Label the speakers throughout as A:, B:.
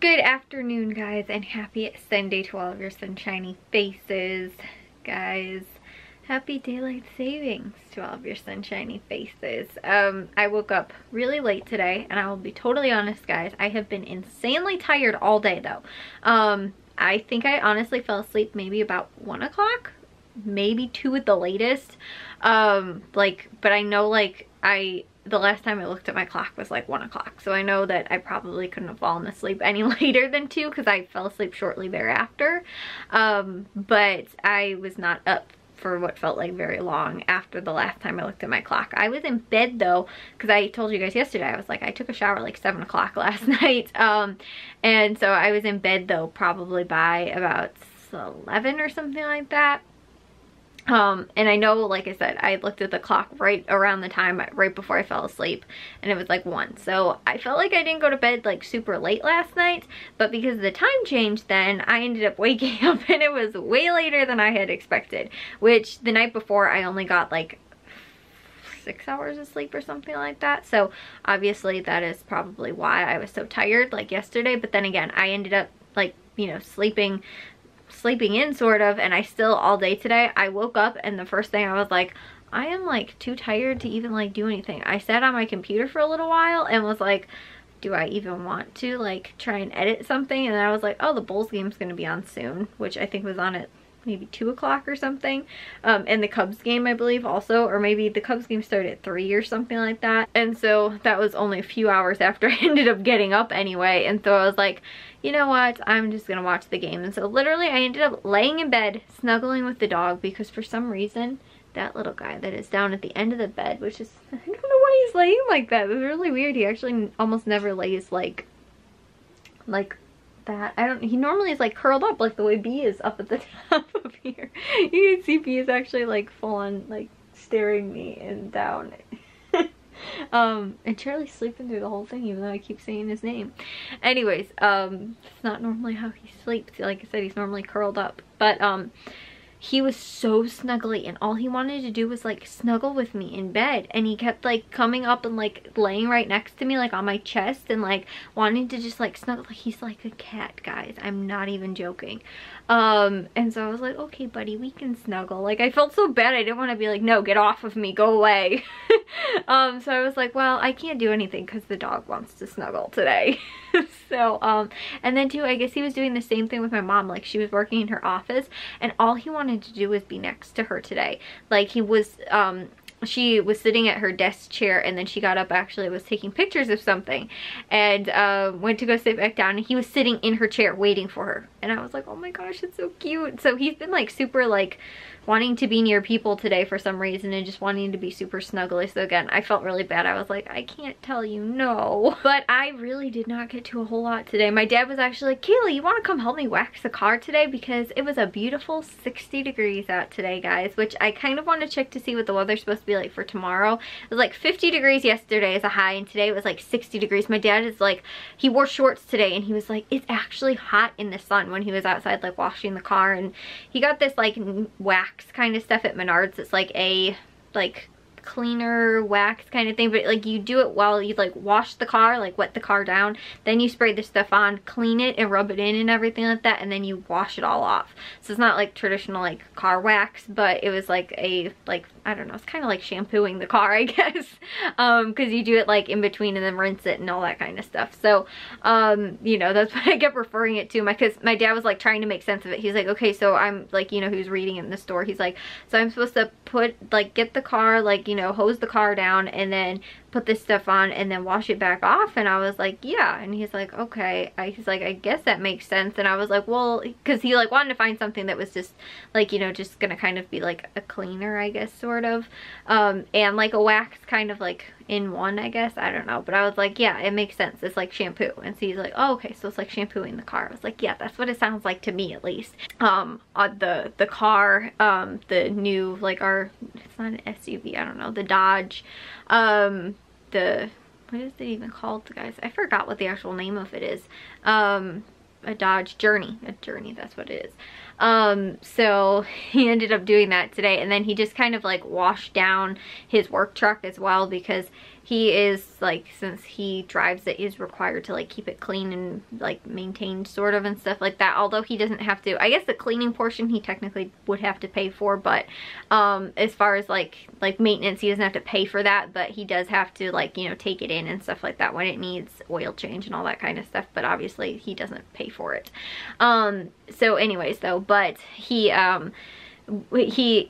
A: Good afternoon, guys, and happy Sunday to all of your sunshiny faces. Guys, happy daylight savings to all of your sunshiny faces. I woke up really late today, and I will be totally honest, guys, I have been insanely tired all day though. I think I honestly fell asleep maybe about 1 o'clock, maybe 2 at the latest. But I know the last time I looked at my clock was like 1 o'clock. So I know that I probably couldn't have fallen asleep any later than 2 because I fell asleep shortly thereafter. But I was not up for what felt like very long after the last time I looked at my clock. I was in bed though, because I told you guys yesterday, I was like, I took a shower like 7 o'clock last night. And so I was in bed though probably by about 11 or something like that. And I know, like I said, I looked at the clock right around the time, right before I fell asleep, and it was like 1. So I felt like I didn't go to bed like super late last night, but because the time changed then, I ended up waking up and it was way later than I had expected, which the night before I only got like 6 hours of sleep or something like that. So obviously that is probably why I was so tired like yesterday, but then again, I ended up like, you know, sleeping in sort of, and I still all day today. I woke up and the first thing I was like, I am like too tired to even like do anything. I sat on my computer for a little while and was like, do I even want to like try and edit something? And then I was like, oh, the Bulls game's gonna be on soon, which I think was on at maybe 2 o'clock or something. And the Cubs game, I believe, also, or maybe the Cubs game started at 3 or something like that. And so that was only a few hours after I ended up getting up anyway. And so I was like, you know what, I'm just gonna watch the game. And so literally I ended up laying in bed snuggling with the dog, because for some reason that little guy that is down at the end of the bed, which is, I don't know why he's laying like that. It was really weird. He actually almost never lays like that. He normally is like curled up like the way B is up at the top of here. You can see B is actually like full on like staring me and down. And Charlie's sleeping through the whole thing even though I keep saying his name. Anyways, it's not normally how he sleeps. Like I said, he's normally curled up, but he was so snuggly, and all he wanted to do was like snuggle with me in bed, and he kept like coming up and like laying right next to me like on my chest and like wanting to just like snuggle. He's like a cat, guys. I'm not even joking. And so I was like, okay buddy, we can snuggle. Like I felt so bad. I didn't want to be like, no, get off of me, go away. So I was like, well, I can't do anything because the dog wants to snuggle today. So and then too, I guess he was doing the same thing with my mom. Like she was working in her office and all he wanted to do was be next to her today. Like he was she was sitting at her desk chair, and then she got up, actually was taking pictures of something, and went to go sit back down, and he was sitting in her chair waiting for her. And I was like, oh my gosh, it's so cute. So he's been like super like wanting to be near people today for some reason, and just wanting to be super snuggly. So again, I felt really bad. I was like, I can't tell you no. But I really did not get to a whole lot today. My dad was actually like, Kaylee, you want to come help me wax the car today? Because it was a beautiful 60 degrees out today, guys, which I kind of want to check to see what the weather's supposed to be like for tomorrow. It was like 50 degrees yesterday as a high, and today it was like 60 degrees. My dad is like, he wore shorts today, and he was like, it's actually hot in the sun, when he was outside like washing the car. And he got this like wax kind of stuff at Menards. It's like a cleaner wax kind of thing, but like you do it while you like wash the car, like wet the car down, then you spray the stuff on, clean it and rub it in and everything like that, and then you wash it all off. So it's not like traditional like car wax, but it was like a I don't know, it's kind of like shampooing the car, I guess, because you do it like in between and then rinse it and all that kind of stuff. So you know, that's what I kept referring it to. Because my dad was like trying to make sense of it. He's like, okay, so I'm like, you know, he was reading it in the store. He's like, so I'm supposed to get the car, like, you know, hose the car down and then put this stuff on and then wash it back off? And I was like, yeah. And he's like, okay. He's like, I guess that makes sense. And I was like, well, because he like wanted to find something that was just like, you know, just gonna kind of be like a cleaner, I guess, sort of, and like a wax kind of like in one, I guess. I don't know, but I was like, yeah, it makes sense. It's like shampoo. And so he's like, oh, okay, so it's like shampooing the car. I was like, yeah, that's what it sounds like to me, at least. The car, the new, like it's not an SUV, I don't know, the Dodge, what is it even called, guys? I forgot what the actual name of it is. a Dodge Journey. A Journey, that's what it is. So he ended up doing that today, and then he just kind of like washed down his work truck as well, because he is like, since he drives it, he's required to like keep it clean and like maintained sort of and stuff like that. Although he doesn't have to, I guess the cleaning portion he technically would have to pay for, but as far as like maintenance, he doesn't have to pay for that, but he does have to like, you know, take it in and stuff like that when it needs oil change and all that kind of stuff, but obviously he doesn't pay for it. So anyways though, but he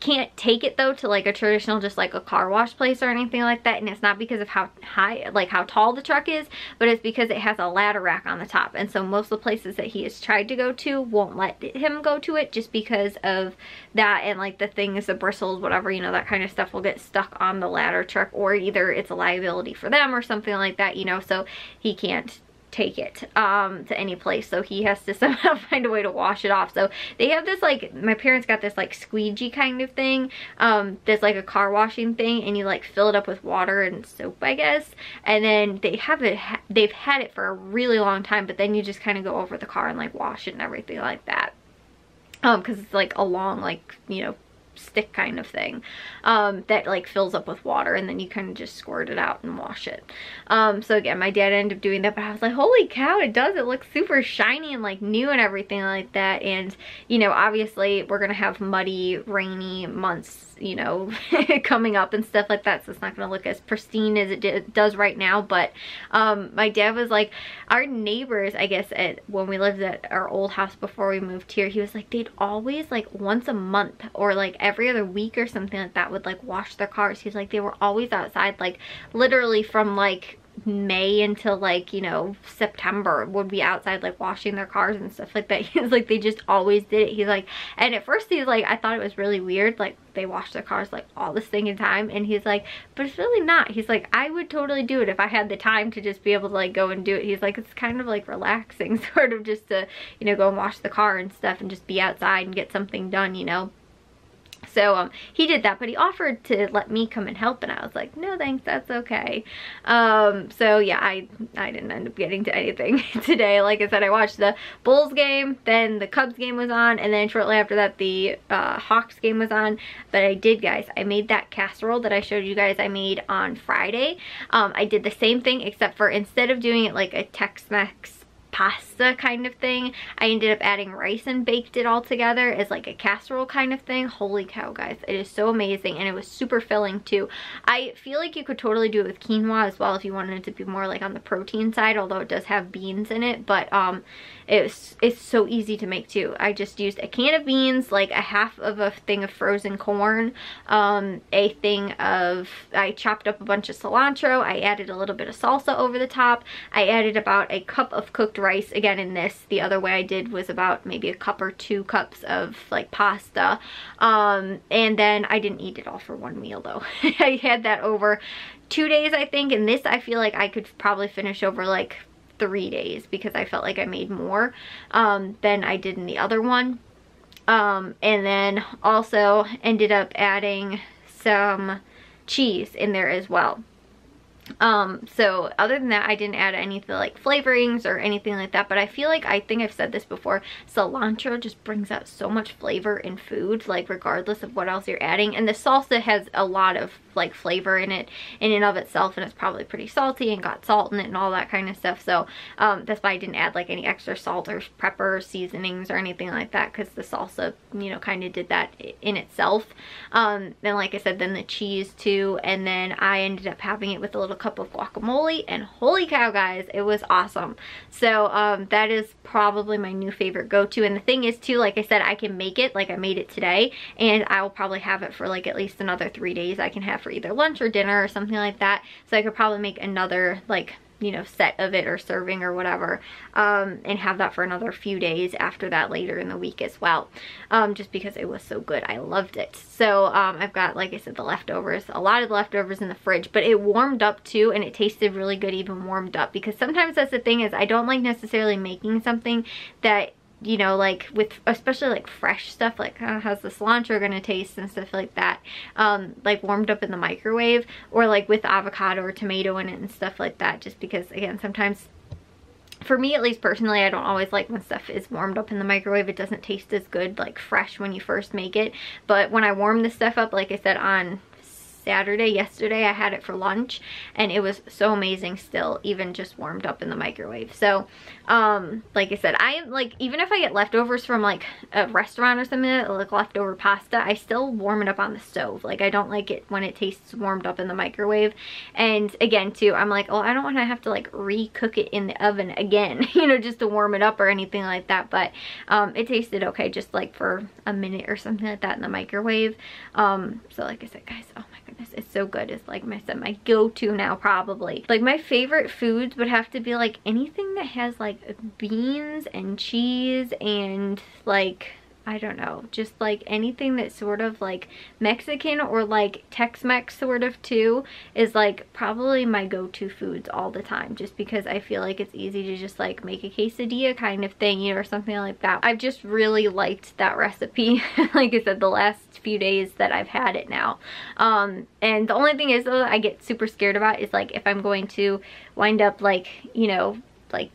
A: can't take it though to like a traditional, just like a car wash place or anything like that, and it's not because of how high, like how tall the truck is, but it's because it has a ladder rack on the top, and so most of the places that he has tried to go to won't let him go to it just because of that, and like the things, the bristles, whatever, you know, that kind of stuff will get stuck on the ladder truck, or either it's a liability for them or something like that, you know, so he can't take it to any place, so he has to somehow find a way to wash it off. So they have this, like, my parents got this like squeegee kind of thing, there's like a car washing thing, and you like fill it up with water and soap, I guess, and then they have it, they've had it for a really long time, but then you just kind of go over the car and like wash it and everything like that, because it's like a long, like, you know, stick kind of thing that like fills up with water, and then you kind of just squirt it out and wash it. So again, my dad ended up doing that, but I was like, holy cow, it looks super shiny and like new and everything like that. And you know, obviously we're gonna have muddy, rainy months, you know, coming up and stuff like that, so it's not gonna look as pristine as it does right now. But my dad was like, our neighbors, I guess, when we lived at our old house before we moved here, he was like, they'd always like once a month or like every other week or something like that would like wash their cars. He's like, they were always outside, like literally from like May until like, you know, September would be outside like washing their cars and stuff like that. He's like, they just always did it. He's like, and at first he's like, I thought it was really weird, like they wash their cars like all this thing in time, and he's like, but it's really not. He's like, I would totally do it if I had the time to just be able to like go and do it. He's like, it's kind of like relaxing sort of, just to, you know, go and wash the car and stuff and just be outside and get something done, you know. So he did that, but he offered to let me come and help, and I was like, no thanks, that's okay. So yeah, I didn't end up getting to anything today. Like I said, I watched the Bulls game, then the Cubs game was on, and then shortly after that the Hawks game was on. But I did, guys, I made that casserole that I showed you guys I made on Friday. I did the same thing, except for instead of doing it like a Tex-Mex pasta kind of thing, I ended up adding rice and baked it all together as like a casserole kind of thing. Holy cow, guys, it is so amazing, and it was super filling too. I feel like you could totally do it with quinoa as well if you wanted it to be more like on the protein side, although it does have beans in it. But it's so easy to make too. I just used a can of beans, like a half of a thing of frozen corn, a thing of, I chopped up a bunch of cilantro, I added a little bit of salsa over the top, I added about a cup of cooked rice. Again, in this, the other way I did was about maybe a cup or 2 cups of like pasta, and then I didn't eat it all for one meal though. I had that over 2 days, I think, and this I feel like I could probably finish over like 3 days, because I felt like I made more than I did in the other one. And then also ended up adding some cheese in there as well. So other than that, I didn't add any like flavorings or anything like that, but I feel like, I think I've said this before, cilantro just brings out so much flavor in food, like regardless of what else you're adding. And the salsa has a lot of like flavor in it in and of itself, and it's probably pretty salty and got salt in it and all that kind of stuff. So that's why I didn't add like any extra salt or pepper seasonings or anything like that, because the salsa, you know, kind of did that in itself. Then like I said, then the cheese too, and then I ended up having it with a little cup of guacamole, and holy cow, guys, it was awesome. So that is probably my new favorite go-to. And the thing is too, like I said, I can make it, like I made it today, and I will probably have it for like at least another 3 days. I can have for either lunch or dinner or something like that, so I could probably make another, like, you know, set of it or serving or whatever, and have that for another few days after that later in the week as well, just because it was so good. I loved it. So I've got, like I said, the leftovers, a lot of the leftovers in the fridge, but it warmed up too, and it tasted really good even warmed up, because sometimes that's the thing, is I don't like necessarily making something that, you know, like with especially like fresh stuff, like how's the cilantro gonna taste and stuff like that, like warmed up in the microwave, or like with avocado or tomato in it and stuff like that, just because, again, sometimes for me, at least personally, I don't always like when stuff is warmed up in the microwave. It doesn't taste as good like fresh when you first make it. But when I warm this stuff up, like I said, on yesterday, I had it for lunch and it was so amazing still, even just warmed up in the microwave. So like I said, I like, even if I get leftovers from like a restaurant or something, like leftover pasta, I still warm it up on the stove. Like, I don't like it when it tastes warmed up in the microwave. And again too, I'm like, oh, I don't want to have to like re-cook it in the oven again, you know, just to warm it up or anything like that. But it tasted okay just like for a minute or something like that in the microwave. So like I said, guys, oh my goodness, it's so good. It's like I said, my go-to now probably. Like, my favorite foods would have to be like anything that has like beans and cheese and like, I don't know, just like anything that's sort of like Mexican or like Tex-Mex sort of too is like probably my go-to foods all the time, just because I feel like it's easy to just like make a quesadilla kind of thing, you know, or something like that. I've just really liked that recipe, like I said, the last few days that I've had it now. And the only thing is though, I get super scared about is like if I'm going to wind up like, you know, like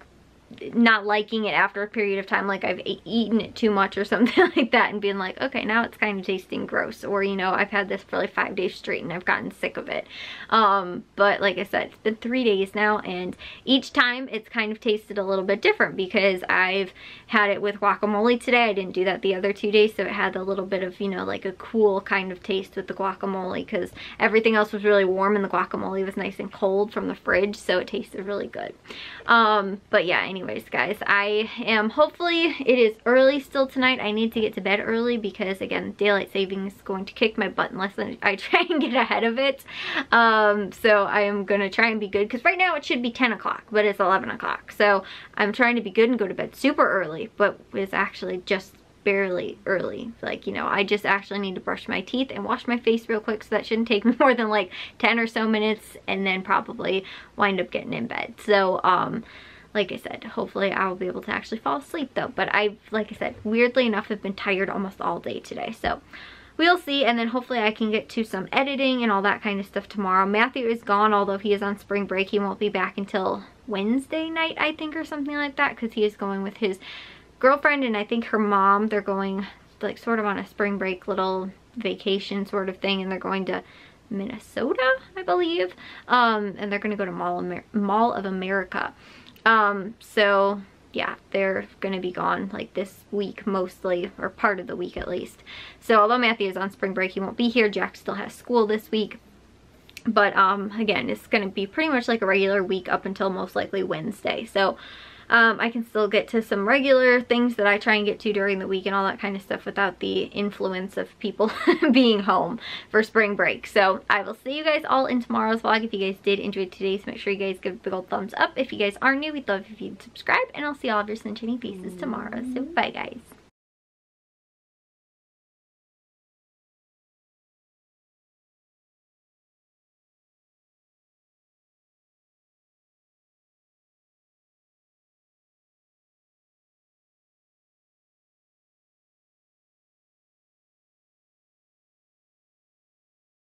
A: not liking it after a period of time, like I've eaten it too much or something like that, and being like, okay, now it's kind of tasting gross, or you know, I've had this for like 5 days straight and I've gotten sick of it. But like I said, it's been 3 days now, and each time it's kind of tasted a little bit different because I've had it with guacamole today. I didn't do that the other 2 days, so it had a little bit of, you know, like a cool kind of taste with the guacamole, because everything else was really warm and the guacamole was nice and cold from the fridge, so it tasted really good. But yeah, anyways guys, I am, hopefully it is early still tonight. I need to get to bed early because again, daylight savings is going to kick my butt unless I try and get ahead of it. So I am gonna try and be good, because right now it should be 10 o'clock, but it's 11 o'clock. So I'm trying to be good and go to bed super early, but it's actually just barely early. Like, you know, I just actually need to brush my teeth and wash my face real quick, so that shouldn't take me more than like 10 or so minutes, and then probably wind up getting in bed. So like I said, hopefully I will be able to actually fall asleep though. But like I said, weirdly enough, I've been tired almost all day today, so we'll see. And then hopefully I can get to some editing and all that kind of stuff tomorrow. Matthew is gone, although he is on spring break. He won't be back until Wednesday night, I think, or something like that, because he is going with his girlfriend and I think her mom. They're going like sort of on a spring break little vacation sort of thing, and they're going to Minnesota, I believe, and they're going to go to Mall of America. So yeah, they're gonna be gone like this week mostly, or part of the week at least. So although Matthew is on spring break, he won't be here. Jack still has school this week. But again, it's gonna be pretty much like a regular week up until most likely Wednesday. So I can still get to some regular things that I try and get to during the week and all that kind of stuff without the influence of people being home for spring break. So I will see you guys all in tomorrow's vlog. If you guys did enjoy today's, make sure you guys give a big old thumbs up. If you guys are new, we'd love if you'd subscribe, and I'll see all of your sunshiny faces tomorrow. So bye guys.